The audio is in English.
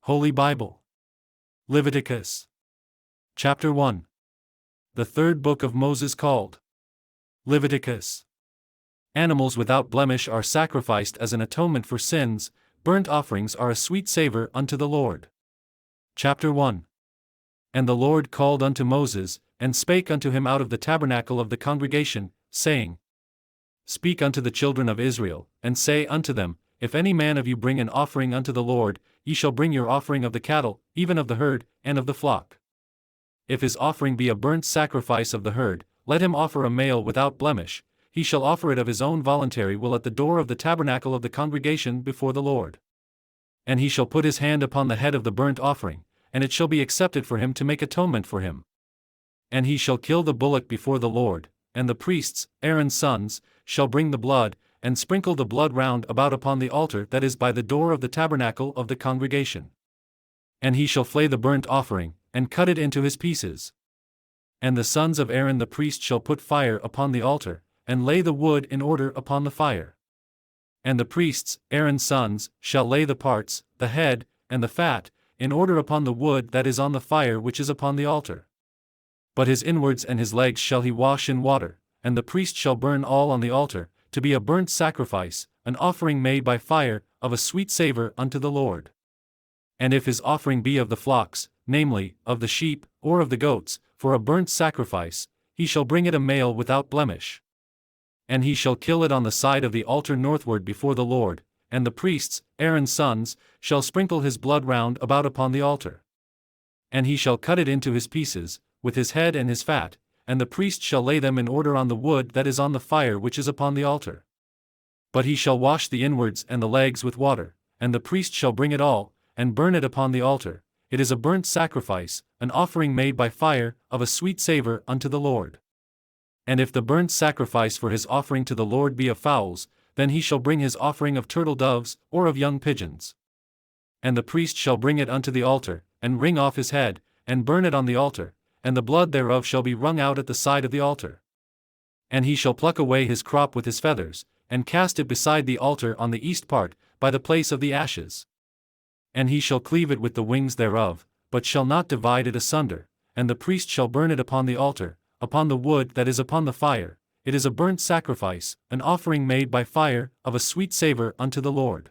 Holy Bible. Leviticus. Chapter 1. The third book of Moses called Leviticus. Animals without blemish are sacrificed as an atonement for sins, burnt offerings are a sweet savor unto the Lord. Chapter 1. And the Lord called unto Moses, and spake unto him out of the tabernacle of the congregation, saying, Speak unto the children of Israel, and say unto them, If any man of you bring an offering unto the Lord, ye shall bring your offering of the cattle, even of the herd, and of the flock. If his offering be a burnt sacrifice of the herd, let him offer a male without blemish, he shall offer it of his own voluntary will at the door of the tabernacle of the congregation before the Lord. And he shall put his hand upon the head of the burnt offering, and it shall be accepted for him to make atonement for him. And he shall kill the bullock before the Lord, and the priests, Aaron's sons, shall bring the blood, and sprinkle the blood round about upon the altar that is by the door of the tabernacle of the congregation. And he shall flay the burnt offering, and cut it into his pieces. And the sons of Aaron the priest shall put fire upon the altar, and lay the wood in order upon the fire. And the priests, Aaron's sons, shall lay the parts, the head, and the fat, in order upon the wood that is on the fire which is upon the altar. But his inwards and his legs shall he wash in water, and the priest shall burn all on the altar, to be a burnt sacrifice, an offering made by fire, of a sweet savor unto the Lord. And if his offering be of the flocks, namely, of the sheep, or of the goats, for a burnt sacrifice, he shall bring it a male without blemish. And he shall kill it on the side of the altar northward before the Lord, and the priests, Aaron's sons, shall sprinkle his blood round about upon the altar. And he shall cut it into his pieces, with his head and his fat, and the priest shall lay them in order on the wood that is on the fire which is upon the altar. But he shall wash the inwards and the legs with water, and the priest shall bring it all, and burn it upon the altar. It is a burnt sacrifice, an offering made by fire, of a sweet savor unto the Lord. And if the burnt sacrifice for his offering to the Lord be of fowls, then he shall bring his offering of turtle doves, or of young pigeons. And the priest shall bring it unto the altar, and wring off his head, and burn it on the altar, and the blood thereof shall be wrung out at the side of the altar. And he shall pluck away his crop with his feathers, and cast it beside the altar on the east part, by the place of the ashes. And he shall cleave it with the wings thereof, but shall not divide it asunder, and the priest shall burn it upon the altar, upon the wood that is upon the fire. It is a burnt sacrifice, an offering made by fire, of a sweet savor unto the Lord.